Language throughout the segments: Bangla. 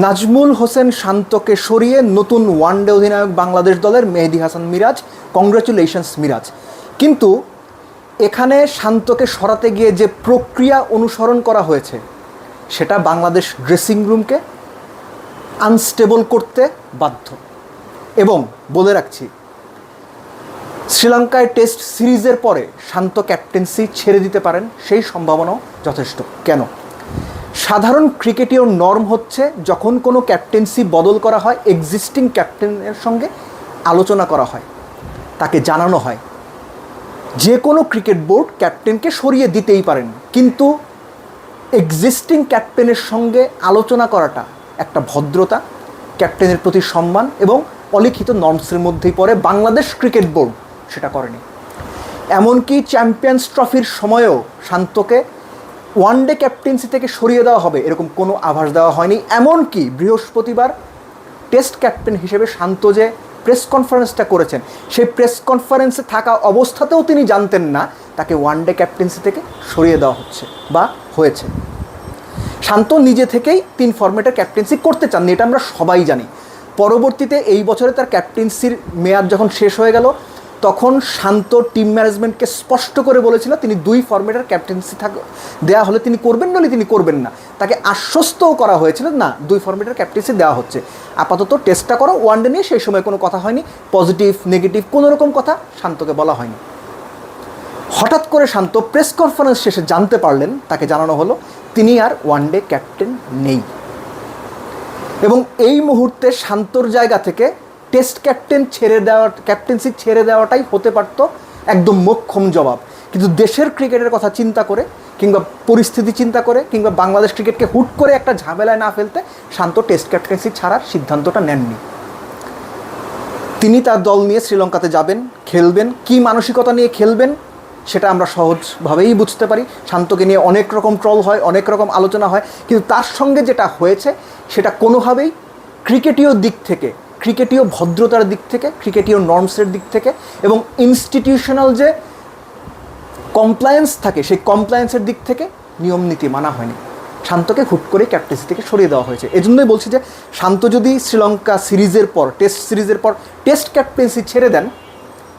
নাজমুল হোসেন শান্তকে সরিয়ে নতুন ওয়ানডে অধিনায়ক বাংলাদেশ দলের মেহেদী হাসান মিরাজ। কংগ্রেচুলেশনস মিরাজ। কিন্তু এখানে শান্তকে সরাতে গিয়ে যে প্রক্রিয়া অনুসরণ করা হয়েছে সেটা বাংলাদেশ ড্রেসিং রুমকে আনস্টেবল করতে বাধ্য। এবং বলে রাখছি, শ্রীলঙ্কায় টেস্ট সিরিজের পরে শান্ত ক্যাপ্টেন্সি ছেড়ে দিতে পারেন, সেই সম্ভাবনাও যথেষ্ট। কেন? সাধারণ ক্রিকেটীয় নর্ম হচ্ছে যখন কোনো ক্যাপ্টেন্সি বদল করা হয় এক্সিস্টিং ক্যাপ্টেনের সঙ্গে আলোচনা করা হয়, তাকে জানানো হয়। যে কোনো ক্রিকেট বোর্ড ক্যাপ্টেনকে সরিয়ে দিতেই পারেন, কিন্তু এক্সিস্টিং ক্যাপ্টেনের সঙ্গে আলোচনা করাটা একটা ভদ্রতা, ক্যাপ্টেনের প্রতি সম্মান এবং অলিখিত নর্মসের মধ্যেই পড়ে। বাংলাদেশ ক্রিকেট বোর্ড সেটা করেনি। এমনকি চ্যাম্পিয়ন্স ট্রফির সময়েও শান্তকে ওয়ানডে ক্যাপ্টেন্সি থেকে সরিয়ে দেওয়া হবে এরকম কোনো আভাস দেওয়া হয়নি। এমনকি বৃহস্পতিবার টেস্ট ক্যাপ্টেন হিসেবে শান্ত যে প্রেস কনফারেন্সটা করেছেন, সেই প্রেস কনফারেন্সে থাকা অবস্থাতেও তিনি জানতেন না তাকে ওয়ানডে ক্যাপ্টেন্সি থেকে সরিয়ে দেওয়া হচ্ছে বা হয়েছে। শান্ত নিজে থেকেই 3 ফরম্যাটের ক্যাপ্টেন্সি করতে চাননি, এটা আমরা সবাই জানি। পরবর্তীতে এই বছরে তার ক্যাপ্টেন্সির মেয়াদ যখন শেষ হয়ে গেল, তখন শান্ত টিম ম্যানেজমেন্টকে স্পষ্ট করে বলেছিল তিনি 2 ফরম্যাটের ক্যাপ্টেন্সি দেওয়া হলে তিনি করবেন, নাহলে তিনি করবেন না। তাকে আশ্বস্তও করা হয়েছিল না 2 ফরম্যাটের ক্যাপ্টেন্সি দেওয়া হচ্ছে, আপাতত টেস্টটা করো, ওয়ানডে নিয়ে সেই সময় কোনো কথা হয়নি। পজিটিভ নেগেটিভ কোনো রকম কথা শান্তকে বলা হয়নি। হঠাৎ করে শান্ত প্রেস কনফারেন্স শেষে জানতে পারলেন, তাকে জানানো হলো তিনি আর ওয়ানডে ক্যাপ্টেন নেই। এবং এই মুহূর্তে শান্তর জায়গা থেকে টেস্ট ক্যাপ্টেন্সি ছেড়ে দেওয়াটাই হতে পারত একদম মোক্ষম জবাব। কিন্তু দেশের ক্রিকেটের কথা চিন্তা করে কিংবা পরিস্থিতি চিন্তা করে কিংবা বাংলাদেশ ক্রিকেটকে হুট করে একটা ঝামেলায় না ফেলতে শান্ত টেস্ট ক্যাপ্টেন্সি ছাড়ার সিদ্ধান্তটা নেননি। তিনি তার দল নিয়ে শ্রীলঙ্কাতে যাবেন, খেলবেন। কী মানসিকতা নিয়ে খেলবেন সেটা আমরা সহজভাবেই বুঝতে পারি। শান্তকে নিয়ে অনেক রকম ট্রল হয়, অনেক রকম আলোচনা হয়, কিন্তু তার সঙ্গে যেটা হয়েছে সেটা কোনোভাবেই ক্রিকেটীয় দিক থেকে, ক্রিকেটীয় ভদ্রতার দিক থেকে, ক্রিকেটীয় নর্মসের দিক থেকে এবং ইনস্টিটিউশনাল যে কমপ্লায়েন্স থাকে সেই কমপ্লায়েন্সের দিক থেকে নিয়ম নীতি মানা হয়নি। শান্তকে হুট করে ক্যাপ্টেন্সি থেকে সরিয়ে দেওয়া হয়েছে। এজন্যই বলছি যে শান্ত যদি শ্রীলঙ্কা সিরিজের পর, টেস্ট সিরিজের পর টেস্ট ক্যাপ্টেন্সি ছেড়ে দেন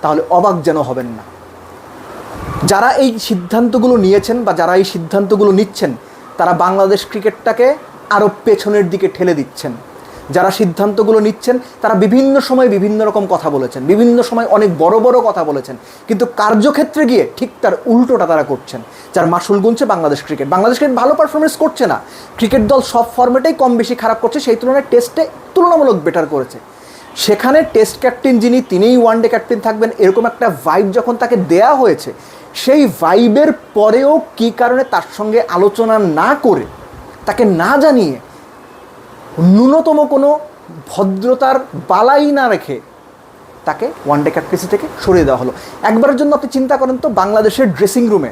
তাহলে অবাক যেন হবেন না। যারা এই সিদ্ধান্তগুলো নিয়েছেন বা যারা এই সিদ্ধান্তগুলো নিচ্ছেন তারা বাংলাদেশ ক্রিকেটটাকে আরও পেছনের দিকে ঠেলে দিচ্ছেন। যারা সিদ্ধান্তগুলো নিচ্ছেন তারা বিভিন্ন সময় বিভিন্ন রকম কথা বলেছেন, বিভিন্ন সময় অনেক বড় বড় কথা বলেছেন, কিন্তু কার্যক্ষেত্রে গিয়ে ঠিক তার উল্টোটা তারা করছেন। যার মাসুল গুনছে বাংলাদেশ ক্রিকেট। বাংলাদেশ ক্রিকেট ভালো পারফরমেন্স করছে না, ক্রিকেট দল সব ফরম্যাটেই কম বেশি খারাপ করছে, সেই তুলনায় টেস্টে তুলনামূলক বেটার করেছে। সেখানে টেস্ট ক্যাপ্টেন যিনি, তিনিই ওয়ানডে ক্যাপ্টেন থাকবেন, এরকম একটা ভাইব যখন তাকে দেয়া হয়েছে, সেই ভাইবের পরেও কী কারণে তার সঙ্গে আলোচনা না করে, তাকে না জানিয়ে, ন্যূনতম কোনো ভদ্রতার বালাই না রেখে তাকে ওয়ানডে ক্যাপ্টেন্সি থেকে সরিয়ে দেওয়া হলো। একবারের জন্য আপনি চিন্তা করেন তো, বাংলাদেশের ড্রেসিং রুমে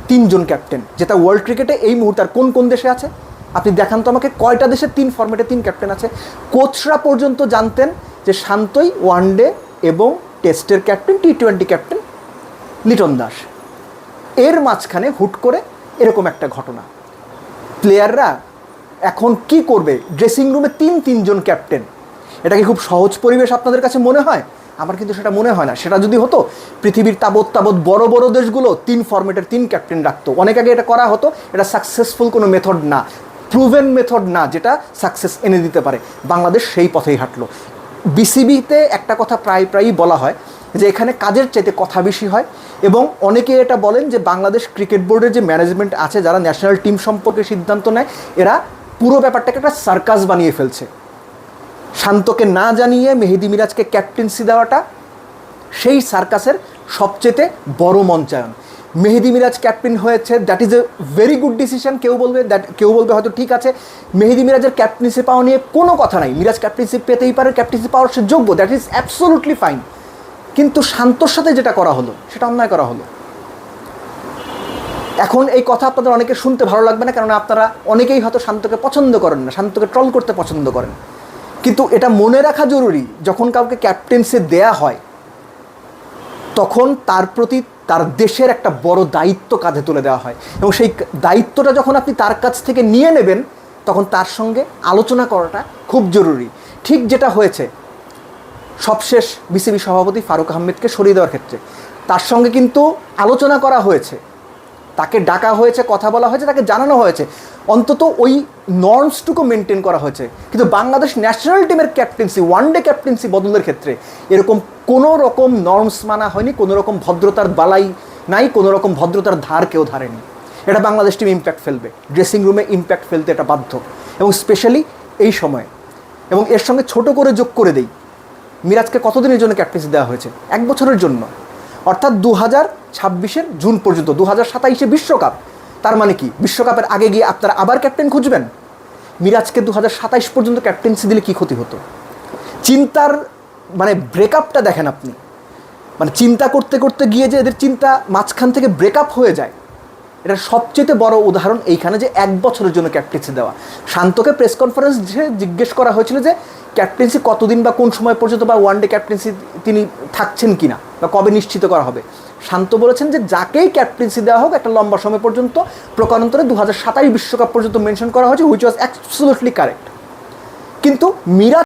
3 জন ক্যাপ্টেন, যেটা ওয়ার্ল্ড ক্রিকেটে এই মুহূর্তে আর কোন কোন দেশে আছে আপনি দেখান তো আমাকে। কয়টা দেশে 3 ফরম্যাটে 3 ক্যাপ্টেন আছে? কোচরা পর্যন্ত জানতেন যে শান্তই ওয়ানডে এবং টেস্টের captain, T20 captain Liton Das. এর মাঝখানে হুট করে এরকম একটা ঘটনা। প্লেয়াররা এখন কি করবে? ড্রেসিং রুমে 3 জন ক্যাপ্টেন, এটা কি খুব সহজ পরিবেশ আপনাদের কাছে মনে হয়? আমার কিন্তু সেটা মনে হয় না। সেটা যদি হতো, পৃথিবীর তাবৎ বড় বড় দেশগুলো 3 ফরম্যাটের 3 ক্যাপ্টেন রাখতো। অনেক আগে এটা করা হতো। এটা সাকসেসফুল কোনো মেথড না, প্রুভেন মেথড না, যেটা সাকসেস এনে দিতে পারে। বাংলাদেশ সেই পথেই হাঁটলো। বিসিবিতে একটা কথা প্রায়ই বলা হয় যে এখানে কাজের চাইতে কথা বেশি হয়, এবং অনেকে এটা বলেন যে বাংলাদেশ ক্রিকেট বোর্ডের যে ম্যানেজমেন্ট আছে, যারা ন্যাশনাল টিম সম্পর্কে সিদ্ধান্ত নেয়, এরা পুরো ব্যাপারটাকে একটা সার্কাস বানিয়ে ফেলছে। শান্তকে না জানিয়ে মেহেদী মিরাজকে ক্যাপ্টেন্সি দেওয়াটা সেই সার্কাসের সবচেয়ে বড় মঞ্চায়ন। মেহেদী মিরাজ ক্যাপ্টেন হয়েছে, that is a very good decision. কেউ বলবে হয়তো ঠিক আছে, মেহেদী মিরাজের ক্যাপ্টেন্সি পাওয়া নিয়ে কোনো কথা নাই, মিরাজ ক্যাপ্টেন্সি পেতেই পারে, ক্যাপ্টেন্সি পাওয়ার সে যোগ্য, দ্যাট ইজ অ্যাবসোলুটলি ফাইন। কিন্তু শান্তর সাথে যেটা করা হলো সেটা অন্যায় করা হলো। এখন এই কথা আপনাদের অনেকে শুনতে ভালো লাগবে না, কারণ আপনারা অনেকেই হয়তো শান্তকে পছন্দ করেন না, শান্তকে ট্রল করতে পছন্দ করেন। কিন্তু এটা মনে রাখা জরুরি, যখন কাউকে ক্যাপ্টেন্সি দেয়া হয় তখন তার প্রতি তার দেশের একটা বড় দায়িত্ব কাঁধে তুলে দেওয়া হয়, এবং সেই দায়িত্বটা যখন আপনি তার কাছ থেকে নিয়ে নেবেন তখন তার সঙ্গে আলোচনা করাটা খুব জরুরি। ঠিক যেটা হয়েছে সবশেষ বিসিবি সভাপতি ফারুক আহমেদকে সরিয়ে দেওয়ার ক্ষেত্রে, তার সঙ্গে কিন্তু আলোচনা করা হয়েছে, তাকে ডাকা হয়েছে, কথা বলা হয়েছে, তাকে জানানো হয়েছে, অন্তত ওই নর্মসটুকু মেনটেন করা হয়েছে। কিন্তু বাংলাদেশ ন্যাশনাল টিমের ক্যাপ্টেন্সি, ওয়ানডে ক্যাপ্টেন্সি বদলের ক্ষেত্রে এরকম কোনো রকম নর্মস মানা হয়নি, কোনো রকম ভদ্রতার বালাই নাই, কোনো রকম ভদ্রতার ধার কেউ ধারেনি। এটা বাংলাদেশ টিম ইম্প্যাক্ট ফেলবে, ড্রেসিং রুমে ইম্প্যাক্ট ফেলতে এটা বাধ্য, এবং স্পেশালি এই সময়ে। এবং এর সঙ্গে ছোট করে যোগ করে দেই, মিরাজকে কতদিনের জন্য ক্যাপ্টেন্সি দেওয়া হয়েছে? 1 বছরের জন্য, অর্থাৎ 2026-এর জুন পর্যন্ত। 2027-এ বিশ্বকাপ, তার মানে কি বিশ্বকাপের আগে গিয়ে আপনারা আবার ক্যাপ্টেন খুঁজবেন? মিরাজকে 2027 পর্যন্ত ক্যাপ্টেন্সি দিলে কি ক্ষতি হতো? চিন্তার মানে ব্রেকআপটা দেখেন আপনি, মানে চিন্তা করতে করতে গিয়ে যে এদের চিন্তা মাঝখান থেকে ব্রেকআপ হয়ে যায়, এটা সবচেয়ে বড় উদাহরণ এইখানে, যে 1 বছরের জন্য ক্যাপ্টেন্সি দেওয়া। শান্তকে প্রেস কনফারেন্সে জিজ্ঞেস করা হয়েছিল যে ক্যাপ্টেন্সি কতদিন বা কোন সময় পর্যন্ত বা ওয়ানডে ক্যাপ্টেন্সি তিনি থাকছেন কিনা বা কবে নিশ্চিত করা হবে। শান্ত বলেছেন যে যাকেই ক্যাপ্টেন্সি দেওয়া হোক একটা লম্বা সময় পর্যন্ত, প্রকারান্তরে 2027 বিশ্বকাপ পর্যন্ত মেনশন করা হয়েছে, হুইচ ওয়াজ অ্যাবসলিউটলি কারেক্ট। কিন্তু মিরাজ